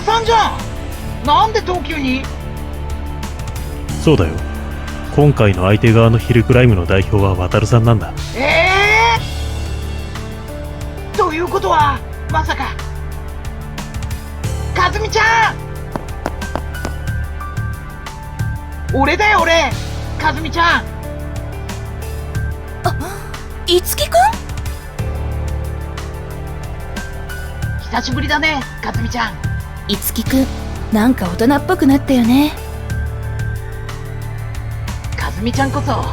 さんじゃん。なんで東急に？そうだよ。今回の相手側のヒルクライムの代表は渡さんなんだ。ということはまさかかずみちゃん。俺だよ俺、かずみちゃん。いつきくん？久しぶりだね、かずみちゃん。いつきくん、なんか大人っぽくなったよね。かずみちゃんこそ、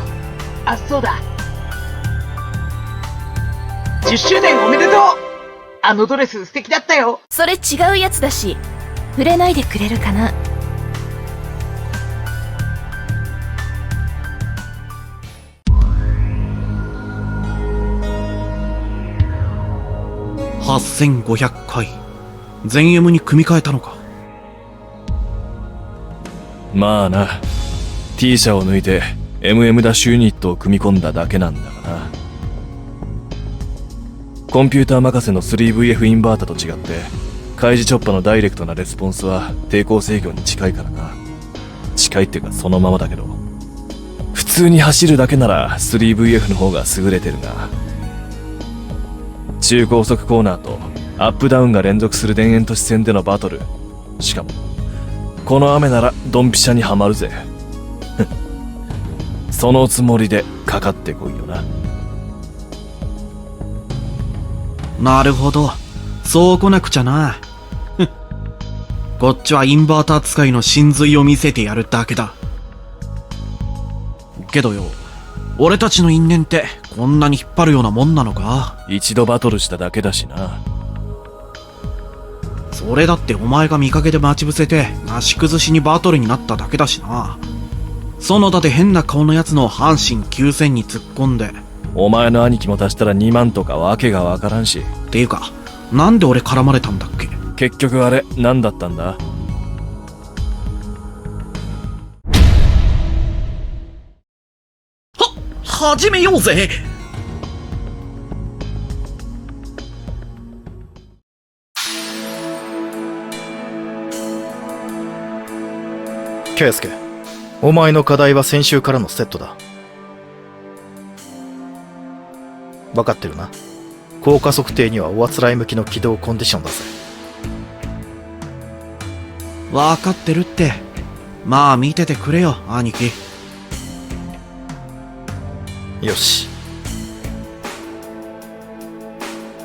そうだ。10周年おめでとう。あのドレス素敵だったよ。それ違うやつだし、触れないでくれるかな。8500回全 M に組み替えたのか。まあな、 T 社を抜いて MM ダッシュユニットを組み込んだだけなんだがな。コンピューター任せの 3VF インバータと違って開示直波のダイレクトなレスポンスは抵抗制御に近いからな。近いっていうかそのままだけど、普通に走るだけなら 3VF の方が優れてるが、中高速コーナーとアップダウンが連続する田園都市線でのバトル、しかもこの雨ならドンピシャにはまるぜ。そのつもりでかかってこいよな。なるほど、そう来なくちゃな。こっちはインバーター使いの真髄を見せてやるだけだ。けどよ、俺たちの因縁ってこんなに引っ張るようなもんなのか？一度バトルしただけだしな。それだってお前が見かけで待ち伏せてなし崩しにバトルになっただけだしな。園田で変な顔のやつの阪神9000に突っ込んで、お前の兄貴も足したら2万とかわけがわからんし。っていうか、なんで俺絡まれたんだっけ？結局あれ何だったんだ？始めようぜ。圭介、お前の課題は先週からのセットだ。分かってるな。効果測定にはおあつらい向きの起動コンディションだぜ。分かってるって。まあ見ててくれよ兄貴。よし。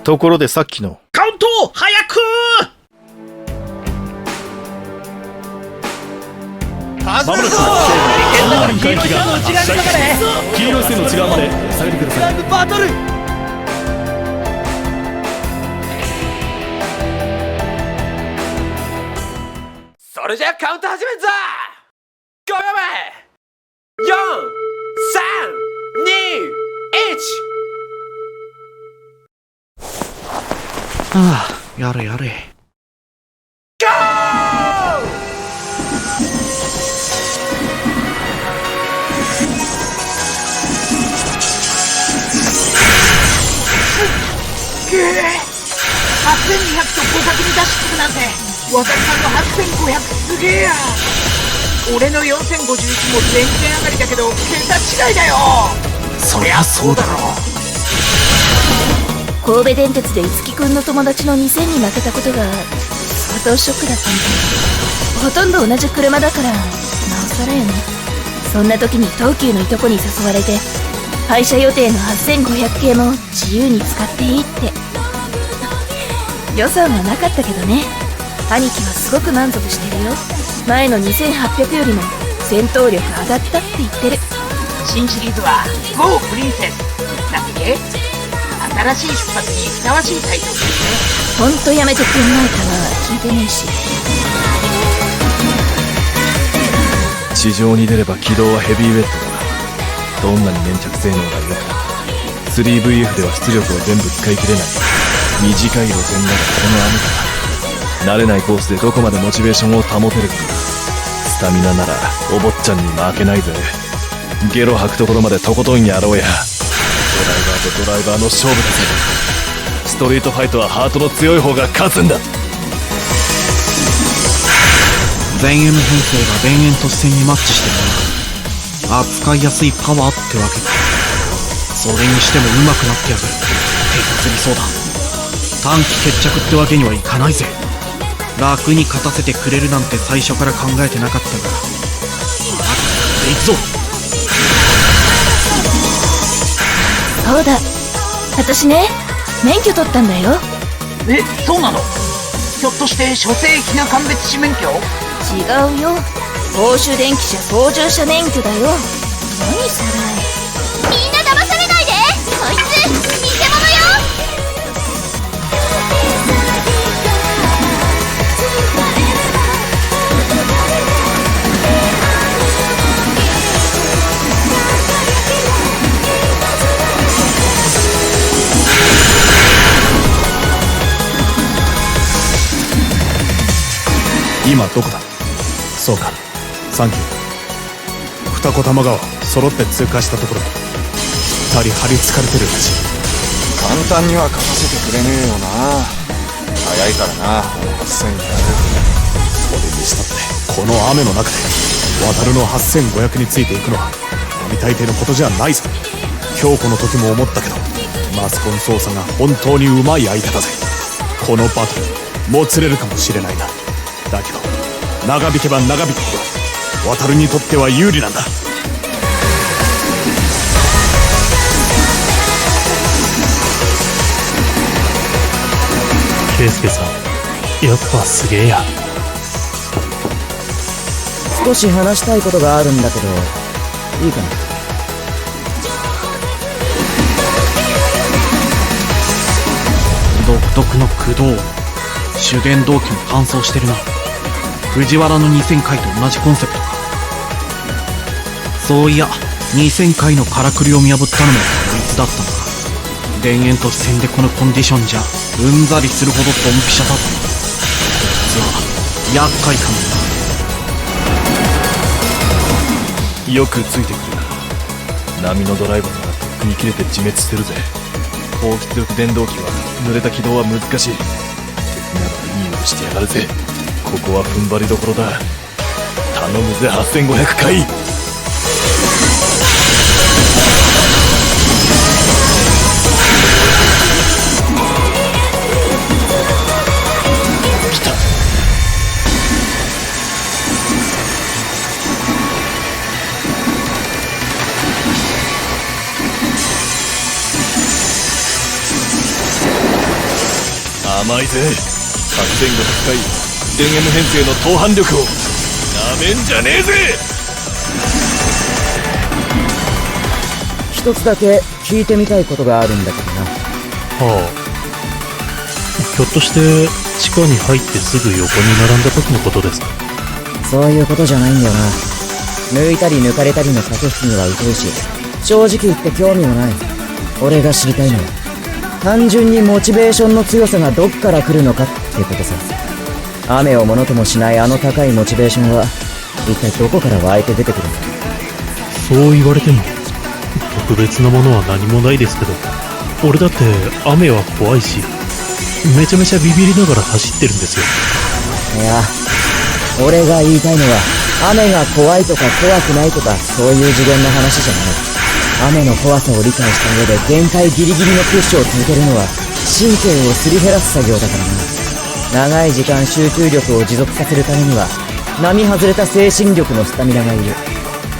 ところでさっきのカウント早く。まもなく黄色い線の内側にかかれ。黄色い線の内側まで下げてください。バトル。それじゃあカウント始めんぞ。5秒前、4、3、2、1。ああ、やれやれ。ゴ8200と互角に出してくなんて、渡さんの8500すげえや。俺の4051も全然上がりだけど桁違いだよ。そりゃそうだろ。神戸電鉄で樹くんの友達の2000に負けたことが相当ショックだったみたい。ほとんど同じ車だからなおさらよね。そんな時に東急のいとこに誘われて、廃車予定の8500系も自由に使っていいって。予算はなかったけどね。兄貴はすごく満足してるよ。前の2800よりも戦闘力上がったって言ってる。新シリーズは GO プリンセスだっけ。新しい出発にふさわしいタイトルですね。ほんとやめてくんないかな。聞いてねえし。地上に出れば軌道はヘビーウェットだ。どんなに粘着性能が良くたって 3VF では出力を全部使い切れない短い路線だが、この雨だ。慣れないコースでどこまでモチベーションを保てるか。スタミナならお坊ちゃんに負けないぜ。ゲロ吐くところまでとことんやろうや。ドライバーとドライバーの勝負だぜ。ストリートファイトはハートの強い方が勝つんだ。電炎編成が電炎都市戦にマッチしてるな。扱いやすいパワーってわけか。それにしても上手くなってやがる。手こずりそうだ。短期決着ってわけにはいかないぜ。楽に勝たせてくれるなんて最初から考えてなかったから。まだ行くぞ。そうだ、私ね、免許取ったんだよ。え、そうなの？ひょっとして書生ひな鑑別士免許？違うよ、公衆電気車操縦者免許だよ。何それ。みんな騙されないで、こいつ偽物よ。今どこだ？そうか、サンキュー。二子玉川揃って通過したところだ。二人張り付かれてるらしい。簡単には勝たせてくれねえよな。早いからな、8500。それにしたってこの雨の中で渡るの8500についていくのは並大抵のことじゃないさ。京子の時も思ったけど、マスコン操作が本当にうまい相手だぜ。このバトルもつれるかもしれないな。だけど長引けば長引くほど渡るにとっては有利なんだ。圭介さん、やっぱすげえや。少し話したいことがあるんだけど、いいかな？独特の駆動、主電動機も乾燥してるな。藤原の2000回と同じコンセプトか。そういや、2000回のからくりを見破ったのもこいつだったな。田園都市戦でこのコンディションじゃうんざりするほどドンピシャだった。こいつは厄介かもな。よくついてくるな。波のドライバーならとっくに切れて自滅してるぜ。高出力電動機は濡れた起動は難しい。だからいいのにしてやがるぜ。ここは踏ん張りどころだ。頼むぜ8500回。来た。甘いぜ8500回。電炎編成の投反力をなめんじゃねえぜ。一つだけ聞いてみたいことがあるんだけどな。はあ、ひょっとして地下に入ってすぐ横に並んだ時のことですか？そういうことじゃないんだよな。抜いたり抜かれたりの駆け引きには疎いし、正直言って興味もない。俺が知りたいのは単純にモチベーションの強さがどっから来るのかってことさ。雨をものともしないあの高いモチベーションは一体どこから湧いて出てくるんだ？そう言われても特別なものは何もないですけど、俺だって雨は怖いし、めちゃめちゃビビりながら走ってるんですよ。いや、俺が言いたいのは雨が怖いとか怖くないとかそういう次元の話じゃない。雨の怖さを理解した上で限界ギリギリのプッシュを続けるのは神経をすり減らす作業だからな。長い時間集中力を持続させるためには並外れた精神力のスタミナがいる。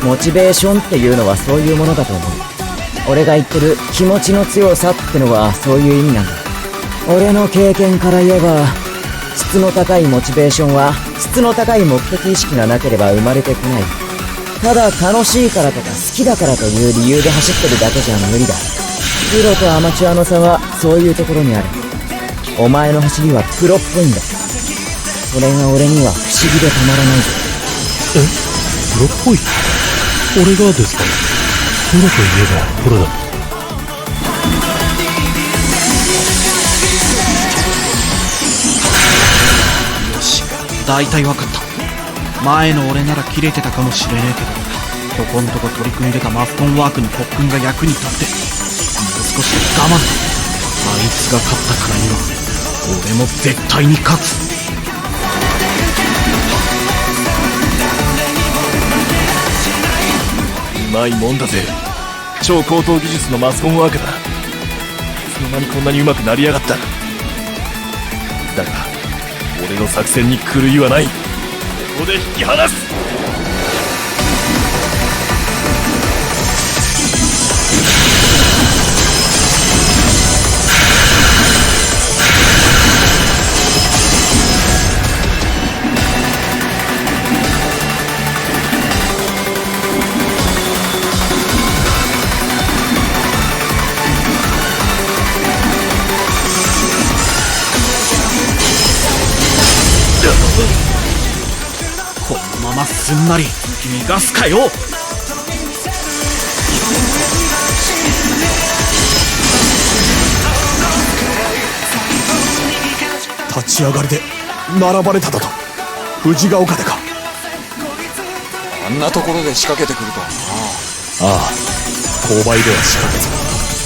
モチベーションっていうのはそういうものだと思う。俺が言ってる気持ちの強さってのはそういう意味なんだ。俺の経験から言えば、質の高いモチベーションは質の高い目的意識がなければ生まれてこない。ただ楽しいからとか好きだからという理由で走ってるだけじゃ無理だ。プロとアマチュアの差はそういうところにある。お前の走りはプロっぽいんだ。それが俺には不思議でたまらないぞ。プロっぽい？俺がですか？プロといえばプロだ。よし、大体分かった。前の俺なら切れてたかもしれねえけど、ここんとこ取り組んでたマスコンワークの特訓が役に立って、もう少しで我慢だ。あいつが勝ったからには俺も絶対に勝つ。ないもんだぜ。超高等技術のマスコンワークだ。いつの間にこんなに上手くなりやがった。だが俺の作戦に狂いはない。ここで引き離す。このまますんなり逃がすかよ。立ち上がりで並ばれただと。藤ヶ丘でか。あんなところで仕掛けてくるとはな。ああ、勾配では仕掛けず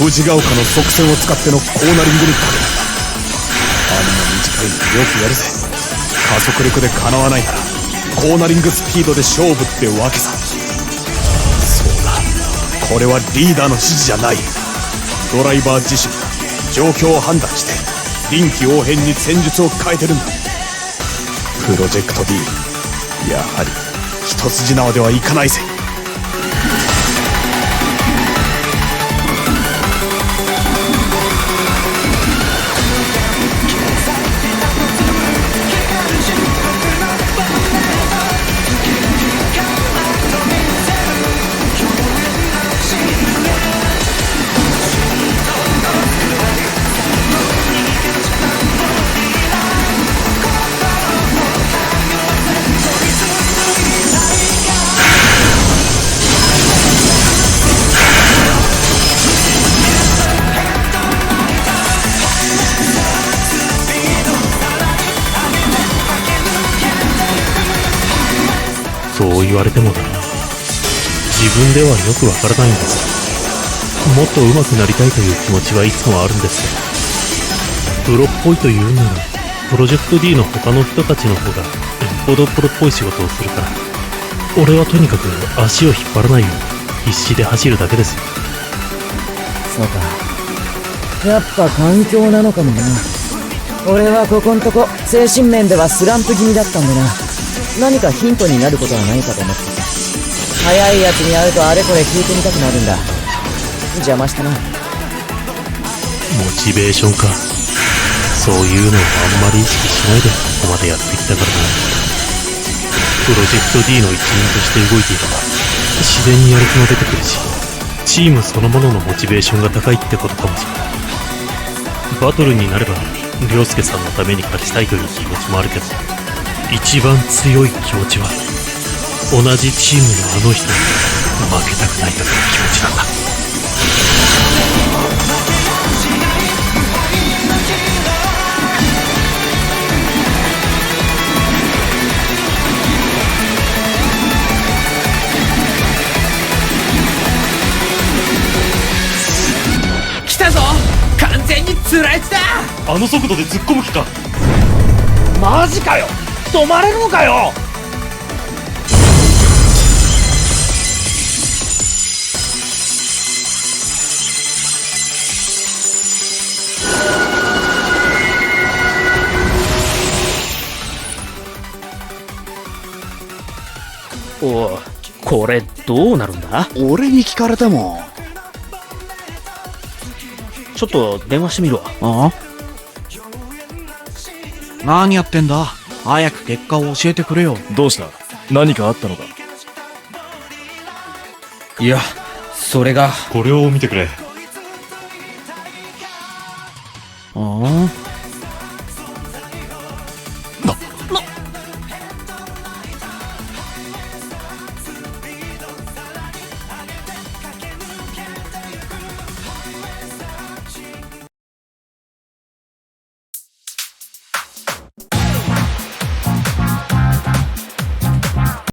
藤ヶ丘の側線を使ってのコーナリングにかけた。あんな短いのよくやるぜ。加速力でかなわないならコーナリングスピードで勝負ってわけさ。そうだ、これはリーダーの指示じゃない。ドライバー自身が状況を判断して臨機応変に戦術を変えてるんだ。プロジェクト D、 やはり一筋縄ではいかないぜ。そう言われてもな、自分ではよくわからないんです。もっと上手くなりたいという気持ちはいつもあるんですが、プロっぽいと言うならプロジェクト D の他の人たちの方がよっぽどプロっぽい仕事をするから、俺はとにかく足を引っ張らないよう必死で走るだけです。そうか、やっぱ環境なのかもな。俺はここんとこ精神面ではスランプ気味だったんでな。何かヒントになることはないかと思ってさ。早いやつに会うとあれこれ聞いてみたくなるんだ。邪魔したな。モチベーションか。そういうのをあんまり意識しないでここまでやってきたからな。プロジェクト D の一員として動いていれば自然にやる気も出てくるし、チームそのもののモチベーションが高いってことかもしれない。バトルになれば凌介さんのために勝ちたいという気持ちもあるけど、一番強い気持ちは同じチームのあの人に負けたくないという気持ちなんだ。来たぞ、完全につられてた。あの速度で突っ込む気か。マジかよ、止まれるのかよ。おい、これどうなるんだ。俺に聞かれても。ちょっと電話してみるわ。ああ、何やってんだ。早く結果を教えてくれよ。どうした？何かあったのか？いや、それが。これを見てくれ。ああ、